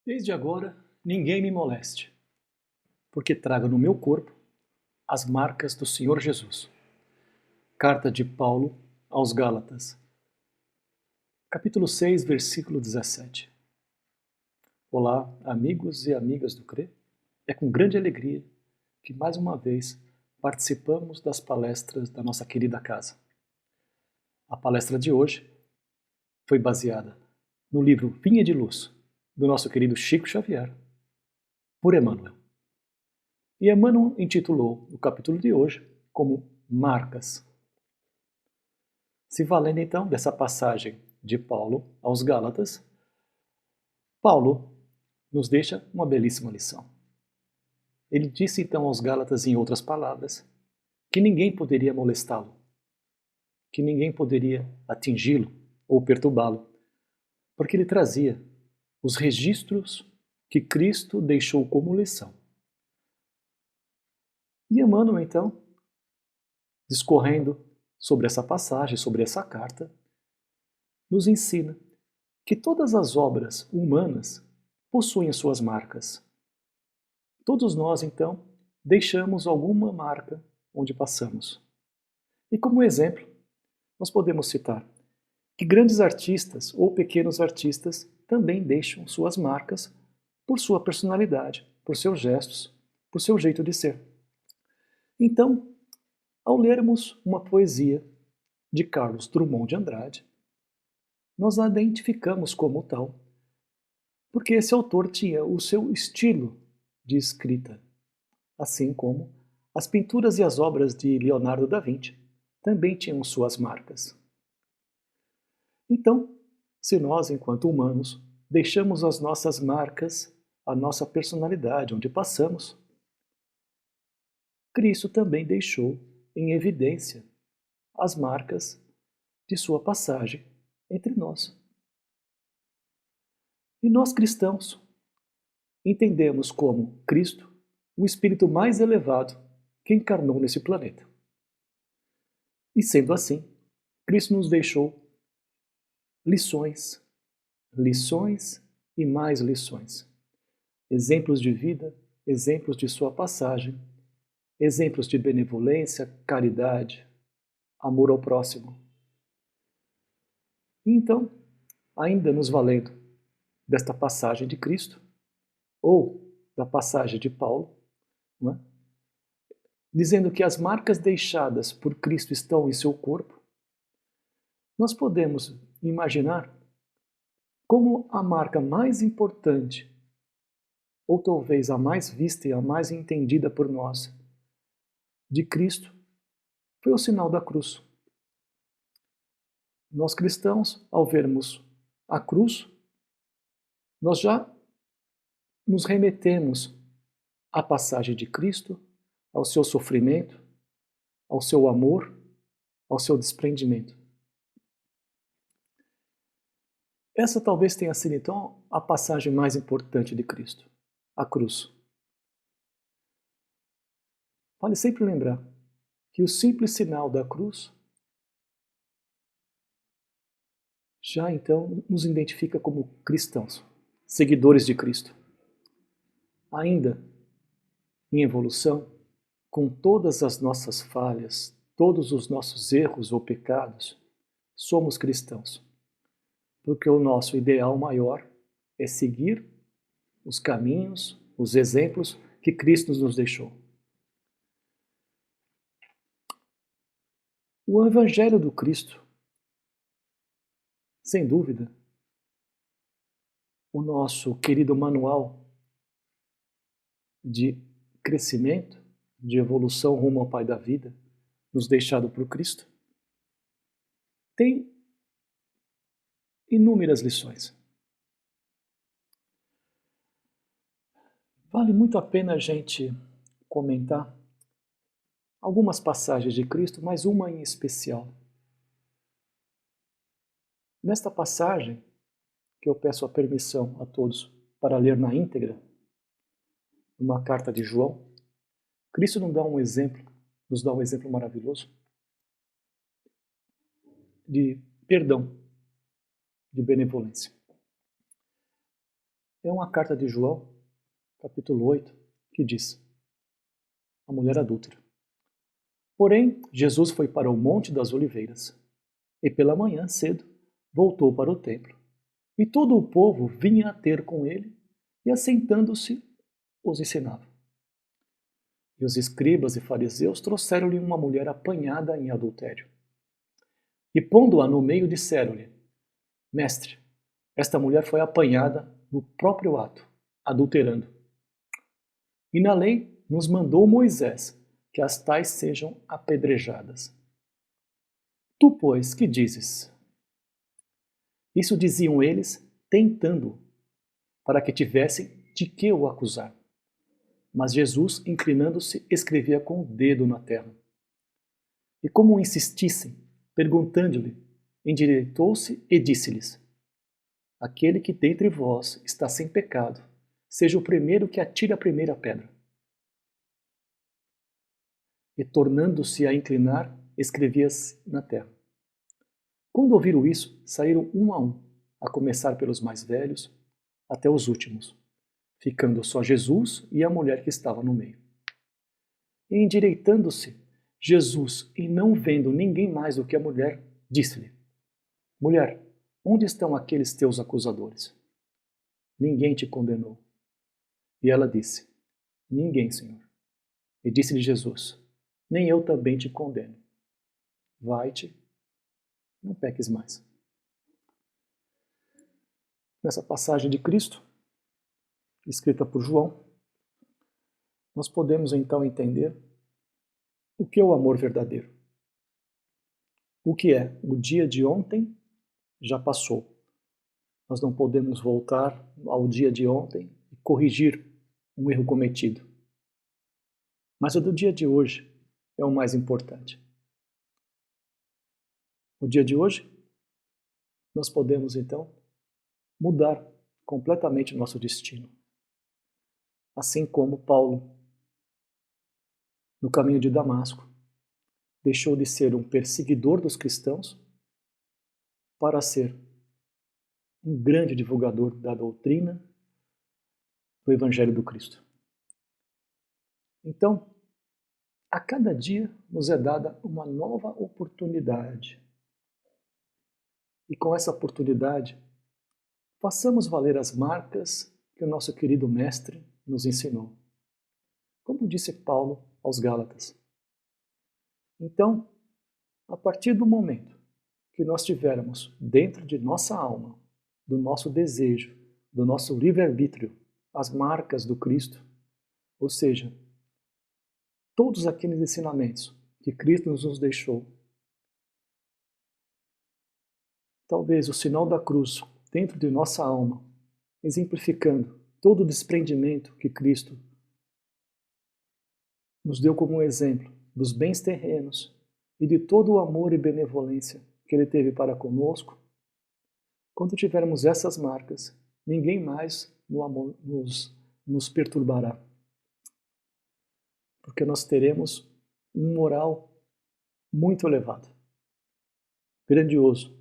Desde agora, ninguém me moleste, porque trago no meu corpo as marcas do Senhor Jesus. Carta de Paulo aos Gálatas, capítulo 6, versículo 17. Olá, amigos e amigas do CRE. É com grande alegria que mais uma vez participamos das palestras da nossa querida casa. A palestra de hoje foi baseada no livro Vinha de Luz, do nosso querido Chico Xavier, por Emmanuel. E Emmanuel intitulou o capítulo de hoje como Marcas. Se valendo então dessa passagem de Paulo aos Gálatas, Paulo nos deixa uma belíssima lição. Ele disse então aos Gálatas, em outras palavras, que ninguém poderia molestá-lo, que ninguém poderia atingi-lo ou perturbá-lo, porque ele trazia os registros que Cristo deixou como lição. E Emmanuel, então, discorrendo sobre essa passagem, sobre essa carta, nos ensina que todas as obras humanas possuem as suas marcas. Todos nós, então, deixamos alguma marca onde passamos. E como exemplo, nós podemos citar que grandes artistas ou pequenos artistas também deixam suas marcas por sua personalidade, por seus gestos, por seu jeito de ser. Então, ao lermos uma poesia de Carlos Drummond de Andrade, nós a identificamos como tal, porque esse autor tinha o seu estilo de escrita, assim como as pinturas e as obras de Leonardo da Vinci também tinham suas marcas. Então, se nós, enquanto humanos, deixamos as nossas marcas, a nossa personalidade onde passamos, Cristo também deixou em evidência as marcas de sua passagem entre nós. E nós cristãos entendemos como Cristo o espírito mais elevado que encarnou nesse planeta. E sendo assim, Cristo nos deixou lições, lições e mais lições. Exemplos de vida, exemplos de sua passagem, exemplos de benevolência, caridade, amor ao próximo. E então, ainda nos valendo desta passagem de Cristo, ou da passagem de Paulo, não é? Dizendo que as marcas deixadas por Cristo estão em seu corpo, nós podemos imaginar como a marca mais importante, ou talvez a mais vista e a mais entendida por nós, de Cristo, foi o sinal da cruz. Nós cristãos, ao vermos a cruz, nós já nos remetemos à passagem de Cristo, ao seu sofrimento, ao seu amor, ao seu desprendimento. Essa talvez tenha sido, então, a passagem mais importante de Cristo, a cruz. Vale sempre lembrar que o simples sinal da cruz já, então, nos identifica como cristãos, seguidores de Cristo. Ainda em evolução, com todas as nossas falhas, todos os nossos erros ou pecados, somos cristãos. Porque o nosso ideal maior é seguir os caminhos, os exemplos que Cristo nos deixou. O Evangelho do Cristo, sem dúvida, o nosso querido manual de crescimento, de evolução rumo ao Pai da vida, nos deixado por Cristo, tem inúmeras lições. Vale muito a pena a gente comentar algumas passagens de Cristo, mas uma em especial. Nesta passagem, que eu peço a permissão a todos para ler na íntegra, uma carta de João, Cristo nos dá um exemplo maravilhoso de perdão, de benevolência. é uma carta de João, capítulo 8, que diz: a mulher adúltera. Porém, Jesus foi para o Monte das Oliveiras, e pela manhã cedo voltou para o templo. E todo o povo vinha a ter com ele, e assentando-se, os ensinava. E os escribas e fariseus trouxeram-lhe uma mulher apanhada em adultério. E pondo-a no meio, disseram-lhe: Mestre, esta mulher foi apanhada no próprio ato, adulterando. E na lei nos mandou Moisés que as tais sejam apedrejadas. Tu, pois, que dizes? Isso diziam eles, tentando-o, para que tivessem de que o acusar. Mas Jesus, inclinando-se, escrevia com o dedo na terra. E como insistissem, perguntando-lhe, endireitou-se e disse-lhes: Aquele que dentre vós está sem pecado, seja o primeiro que atire a primeira pedra. E tornando-se a inclinar, escrevia-se na terra. Quando ouviram isso, saíram um, a começar pelos mais velhos, até os últimos, ficando só Jesus e a mulher que estava no meio. E endireitando-se, Jesus, e não vendo ninguém mais do que a mulher, disse-lhe: Mulher, onde estão aqueles teus acusadores? Ninguém te condenou. E ela disse: Ninguém, Senhor. E disse-lhe Jesus: Nem eu também te condeno. Vai-te, não peques mais. Nessa passagem de Cristo, escrita por João, nós podemos então entender o que é o amor verdadeiro. O que é? O dia de ontem já passou. Nós não podemos voltar ao dia de ontem e corrigir um erro cometido. Mas o do dia de hoje é o mais importante. No dia de hoje, nós podemos então mudar completamente o nosso destino. Assim como Paulo, no caminho de Damasco, deixou de ser um perseguidor dos cristãos para ser um grande divulgador da doutrina do Evangelho do Cristo. Então, a cada dia nos é dada uma nova oportunidade. E com essa oportunidade, façamos valer as marcas que o nosso querido Mestre nos ensinou. Como disse Paulo aos Gálatas. Então, a partir do momento que nós tivermos dentro de nossa alma, do nosso desejo, do nosso livre-arbítrio, as marcas do Cristo, ou seja, todos aqueles ensinamentos que Cristo nos deixou, talvez o sinal da cruz dentro de nossa alma, exemplificando todo o desprendimento que Cristo nos deu como um exemplo dos bens terrenos e de todo o amor e benevolência que Ele teve para conosco. Quando tivermos essas marcas, ninguém mais nos perturbará, porque nós teremos um moral muito elevado, grandioso,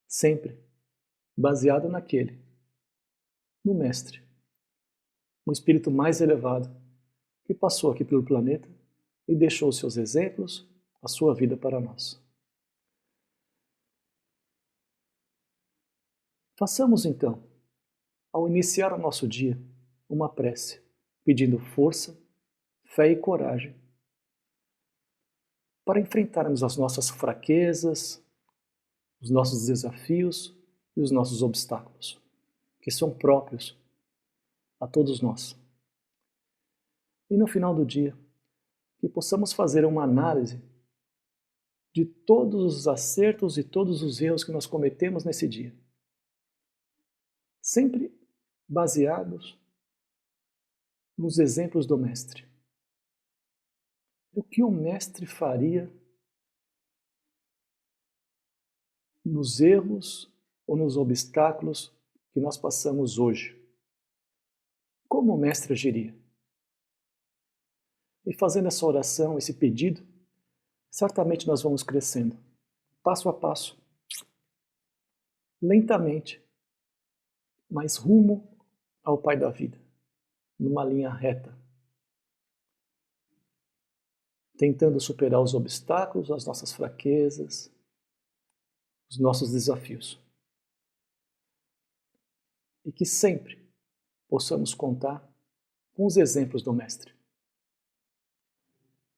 sempre baseado no Mestre, um espírito mais elevado que passou aqui pelo planeta e deixou seus exemplos, a sua vida para nós. Façamos então, ao iniciar o nosso dia, uma prece, pedindo força, fé e coragem para enfrentarmos as nossas fraquezas, os nossos desafios e os nossos obstáculos, que são próprios a todos nós. E no final do dia, que possamos fazer uma análise de todos os acertos e todos os erros que nós cometemos nesse dia. Sempre baseados nos exemplos do Mestre. O que o Mestre faria nos erros ou nos obstáculos que nós passamos hoje? Como o Mestre agiria? E fazendo essa oração, esse pedido, certamente nós vamos crescendo, passo a passo, lentamente, mas rumo ao Pai da vida, numa linha reta, tentando superar os obstáculos, as nossas fraquezas, os nossos desafios. E que sempre possamos contar com os exemplos do Mestre.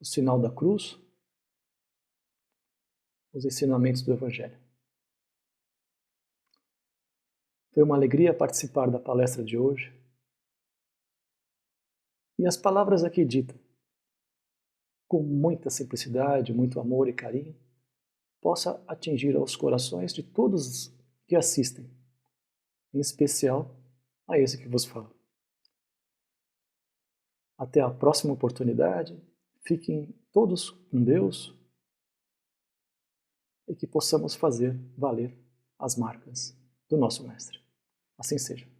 O sinal da cruz, os ensinamentos do Evangelho. Foi uma alegria participar da palestra de hoje. E as palavras aqui ditas, com muita simplicidade, muito amor e carinho, possa atingir aos corações de todos que assistem, em especial a esse que vos fala. Até a próxima oportunidade, fiquem todos com Deus e que possamos fazer valer as marcas do nosso Mestre. Assim seja.